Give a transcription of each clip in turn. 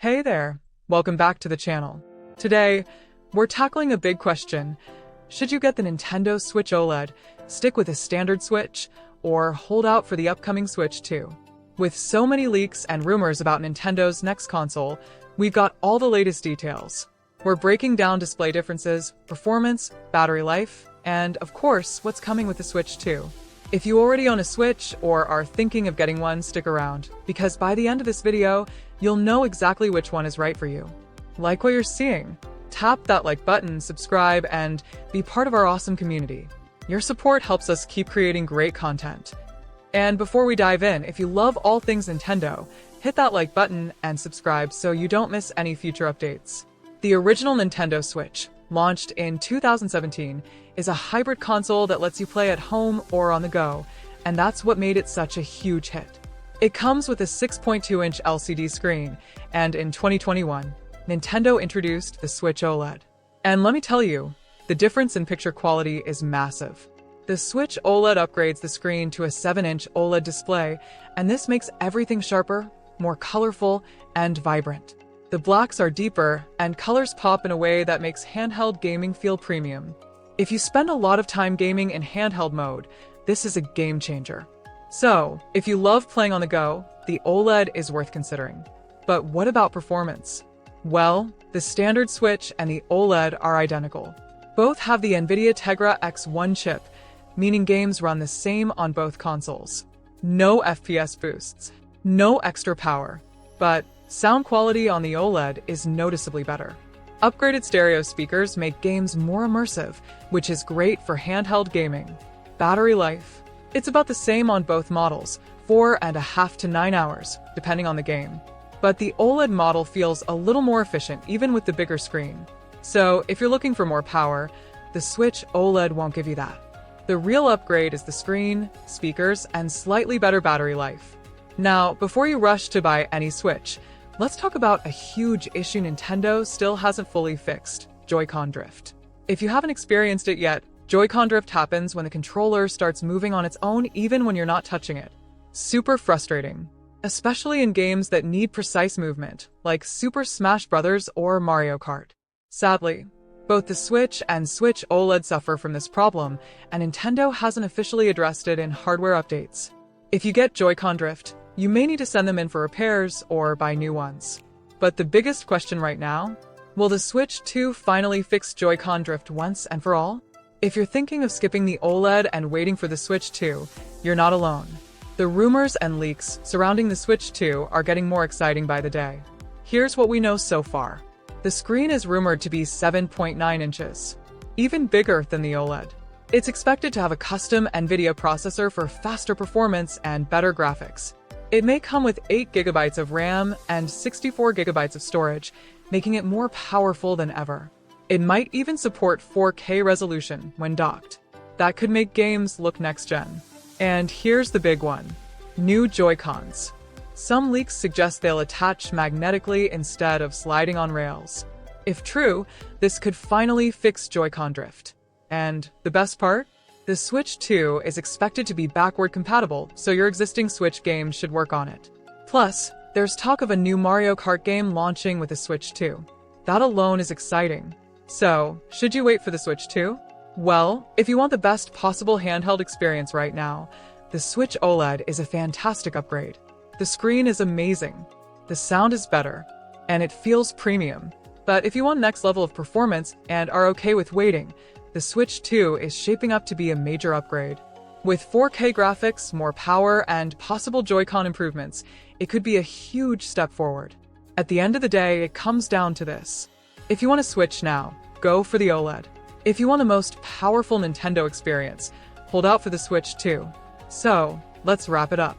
Hey there, welcome back to the channel. Today, we're tackling a big question. Should you get the Nintendo Switch OLED, stick with a standard Switch, or hold out for the upcoming Switch 2? With so many leaks and rumors about Nintendo's next console, we've got all the latest details. We're breaking down display differences, performance, battery life, and of course, what's coming with the Switch 2. If you already own a Switch or are thinking of getting one, stick around, because by the end of this video, you'll know exactly which one is right for you. Like what you're seeing? Tap that like button, subscribe, and be part of our awesome community. Your support helps us keep creating great content. And before we dive in, if you love all things Nintendo, hit that like button and subscribe so you don't miss any future updates. The original Nintendo Switch, launched in 2017, is a hybrid console that lets you play at home or on the go, and that's what made it such a huge hit. It comes with a 6.2-inch LCD screen, and in 2021, Nintendo introduced the Switch OLED. And let me tell you, the difference in picture quality is massive. The Switch OLED upgrades the screen to a 7-inch OLED display, and this makes everything sharper, more colorful, and vibrant. The blacks are deeper, and colors pop in a way that makes handheld gaming feel premium. If you spend a lot of time gaming in handheld mode, this is a game changer. So, if you love playing on the go, the OLED is worth considering. But what about performance? Well, the standard Switch and the OLED are identical. Both have the NVIDIA Tegra X1 chip, meaning games run the same on both consoles. No FPS boosts, no extra power, but sound quality on the OLED is noticeably better. Upgraded stereo speakers make games more immersive, which is great for handheld gaming. Battery life. It's about the same on both models, 4.5 to 9 hours, depending on the game. But the OLED model feels a little more efficient even with the bigger screen. So if you're looking for more power, the Switch OLED won't give you that. The real upgrade is the screen, speakers, and slightly better battery life. Now, before you rush to buy any Switch, let's talk about a huge issue Nintendo still hasn't fully fixed: Joy-Con drift. If you haven't experienced it yet, Joy-Con drift happens when the controller starts moving on its own even when you're not touching it. Super frustrating, especially in games that need precise movement, like Super Smash Bros. Or Mario Kart. Sadly, both the Switch and Switch OLED suffer from this problem, and Nintendo hasn't officially addressed it in hardware updates. If you get Joy-Con drift, you may need to send them in for repairs or buy new ones. But the biggest question right now? Will the Switch 2 finally fix Joy-Con drift once and for all? If you're thinking of skipping the OLED and waiting for the Switch 2, you're not alone. The rumors and leaks surrounding the Switch 2 are getting more exciting by the day. Here's what we know so far. The screen is rumored to be 7.9 inches, even bigger than the OLED. It's expected to have a custom NVIDIA processor for faster performance and better graphics. It may come with 8 GB of RAM and 64 GB of storage, making it more powerful than ever. It might even support 4K resolution when docked. That could make games look next-gen. And here's the big one: new Joy-Cons. Some leaks suggest they'll attach magnetically instead of sliding on rails. If true, this could finally fix Joy-Con drift. And the best part? The Switch 2 is expected to be backward compatible, so your existing Switch games should work on it. Plus, there's talk of a new Mario Kart game launching with the Switch 2. That alone is exciting. So, should you wait for the Switch 2? Well, if you want the best possible handheld experience right now, the Switch OLED is a fantastic upgrade. The screen is amazing, the sound is better, and it feels premium. But if you want next level of performance and are okay with waiting, the Switch 2 is shaping up to be a major upgrade. With 4K graphics, more power, and possible Joy-Con improvements, it could be a huge step forward. At the end of the day, it comes down to this. If you want to Switch now, go for the OLED. If you want the most powerful Nintendo experience, hold out for the Switch 2. So, let's wrap it up.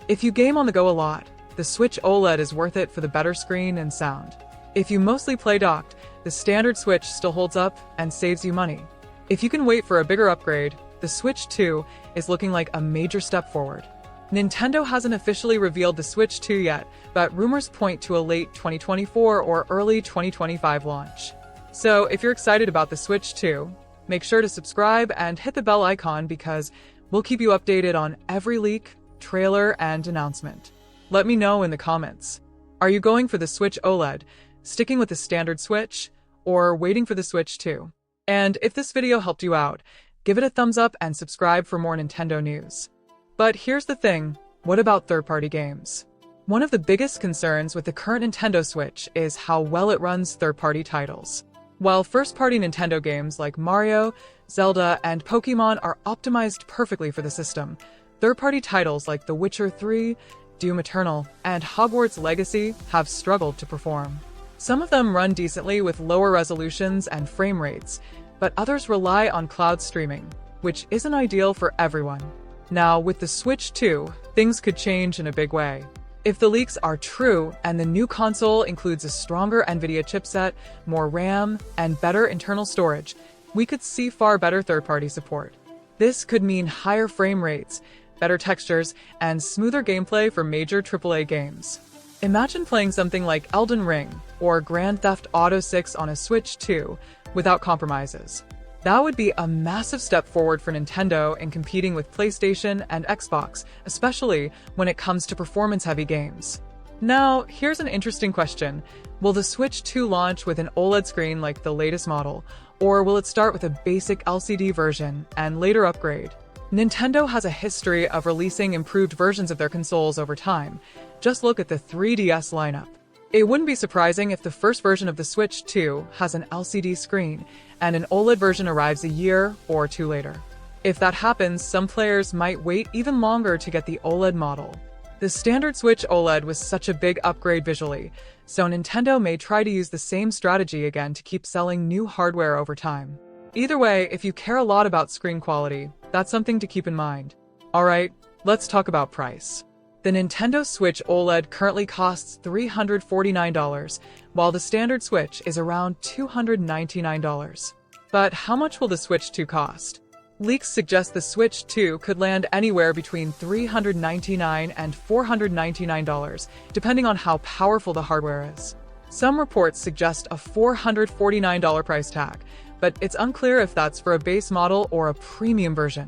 If you game on the go a lot, the Switch OLED is worth it for the better screen and sound. If you mostly play docked, the standard Switch still holds up and saves you money. If you can wait for a bigger upgrade, the Switch 2 is looking like a major step forward. Nintendo hasn't officially revealed the Switch 2 yet, but rumors point to a late 2024 or early 2025 launch. So if you're excited about the Switch 2, make sure to subscribe and hit the bell icon because we'll keep you updated on every leak, trailer, and announcement. Let me know in the comments. Are you going for the Switch OLED, sticking with the standard Switch, or waiting for the Switch 2? And if this video helped you out, give it a thumbs up and subscribe for more Nintendo news. But here's the thing, what about third-party games? One of the biggest concerns with the current Nintendo Switch is how well it runs third-party titles. While first-party Nintendo games like Mario, Zelda, and Pokémon are optimized perfectly for the system, third-party titles like The Witcher 3, Doom Eternal, and Hogwarts Legacy have struggled to perform. Some of them run decently with lower resolutions and frame rates, but others rely on cloud streaming, which isn't ideal for everyone. Now, with the Switch 2, things could change in a big way. If the leaks are true and the new console includes a stronger NVIDIA chipset, more RAM, and better internal storage, we could see far better third-party support. This could mean higher frame rates, better textures, and smoother gameplay for major AAA games. Imagine playing something like Elden Ring or Grand Theft Auto 6 on a Switch 2 without compromises. That would be a massive step forward for Nintendo in competing with PlayStation and Xbox, especially when it comes to performance-heavy games. Now, here's an interesting question. Will the Switch 2 launch with an OLED screen like the latest model, or will it start with a basic LCD version and later upgrade? Nintendo has a history of releasing improved versions of their consoles over time. Just look at the 3DS lineup. It wouldn't be surprising if the first version of the Switch 2 has an LCD screen, and an OLED version arrives a year or two later. If that happens, some players might wait even longer to get the OLED model. The standard Switch OLED was such a big upgrade visually, so Nintendo may try to use the same strategy again to keep selling new hardware over time. Either way, if you care a lot about screen quality, that's something to keep in mind. Alright, let's talk about price. The Nintendo Switch OLED currently costs $349, while the standard Switch is around $299. But how much will the Switch 2 cost? Leaks suggest the Switch 2 could land anywhere between $399 and $499, depending on how powerful the hardware is. Some reports suggest a $449 price tag, but it's unclear if that's for a base model or a premium version.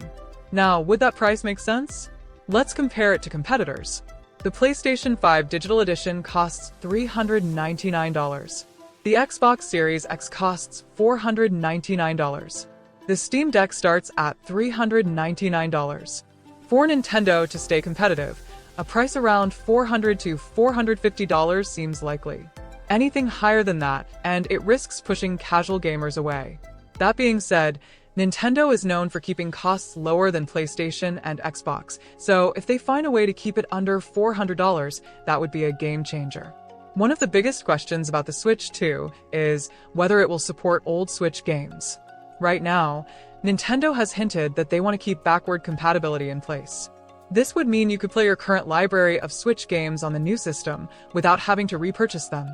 Now, would that price make sense? Let's compare it to competitors. The PlayStation 5 Digital Edition costs $399. The Xbox Series X costs $499. The Steam Deck starts at $399. For Nintendo to stay competitive, a price around $400 to $450 seems likely. Anything higher than that, and it risks pushing casual gamers away. That being said, Nintendo is known for keeping costs lower than PlayStation and Xbox, so if they find a way to keep it under $400, that would be a game changer. One of the biggest questions about the Switch 2 is whether it will support old Switch games. Right now, Nintendo has hinted that they want to keep backward compatibility in place. This would mean you could play your current library of Switch games on the new system without having to repurchase them.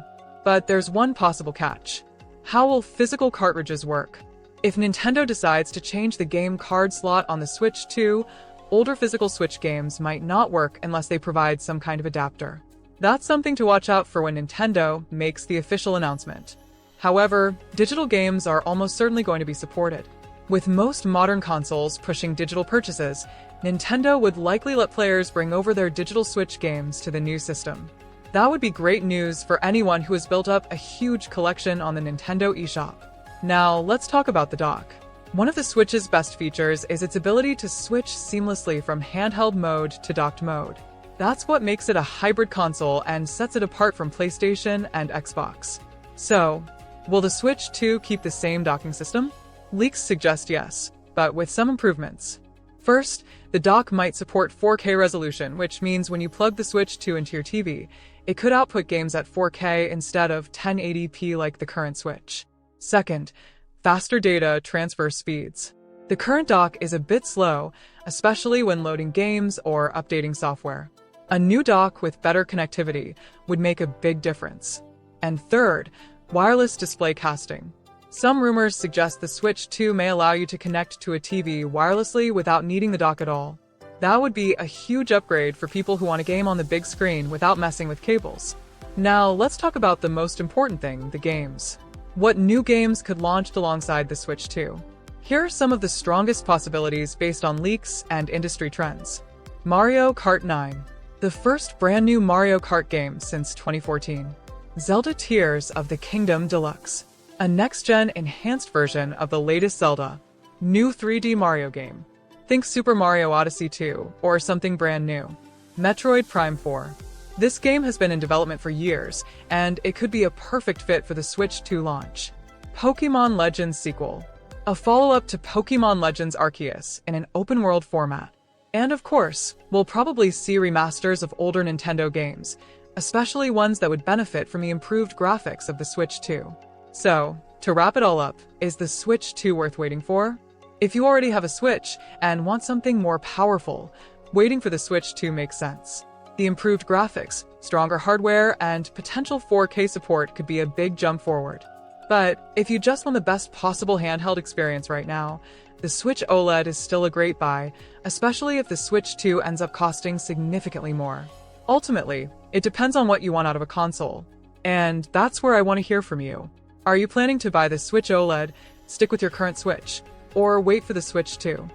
But there's one possible catch. How will physical cartridges work? If Nintendo decides to change the game card slot on the Switch 2, older physical Switch games might not work unless they provide some kind of adapter. That's something to watch out for when Nintendo makes the official announcement. However, digital games are almost certainly going to be supported. With most modern consoles pushing digital purchases, Nintendo would likely let players bring over their digital Switch games to the new system. That would be great news for anyone who has built up a huge collection on the Nintendo eShop. Now, let's talk about the dock. One of the Switch's best features is its ability to switch seamlessly from handheld mode to docked mode. That's what makes it a hybrid console and sets it apart from PlayStation and Xbox. So, will the Switch 2 keep the same docking system? Leaks suggest yes, but with some improvements. First, the dock might support 4K resolution, which means when you plug the Switch 2 into your TV, it could output games at 4K instead of 1080p like the current Switch. Second, faster data transfer speeds. The current dock is a bit slow, especially when loading games or updating software. A new dock with better connectivity would make a big difference. And third, wireless display casting. Some rumors suggest the Switch 2 may allow you to connect to a TV wirelessly without needing the dock at all. That would be a huge upgrade for people who want to game on the big screen without messing with cables. Now, let's talk about the most important thing, the games. What new games could launch alongside the Switch 2? Here are some of the strongest possibilities based on leaks and industry trends. Mario Kart 9. The first brand new Mario Kart game since 2014. Zelda Tears of the Kingdom Deluxe. A next-gen enhanced version of the latest Zelda. New 3D Mario game. Think Super Mario Odyssey 2 or something brand new. Metroid Prime 4. This game has been in development for years, and it could be a perfect fit for the Switch 2 launch. Pokémon Legends sequel. A follow-up to Pokémon Legends Arceus in an open-world format. And of course, we'll probably see remasters of older Nintendo games, especially ones that would benefit from the improved graphics of the Switch 2. So, to wrap it all up, is the Switch 2 worth waiting for? If you already have a Switch and want something more powerful, waiting for the Switch 2 makes sense. The improved graphics, stronger hardware, and potential 4K support could be a big jump forward. But if you just want the best possible handheld experience right now, the Switch OLED is still a great buy, especially if the Switch 2 ends up costing significantly more. Ultimately, it depends on what you want out of a console. And that's where I want to hear from you. Are you planning to buy the Switch OLED, stick with your current Switch, or wait for the Switch 2?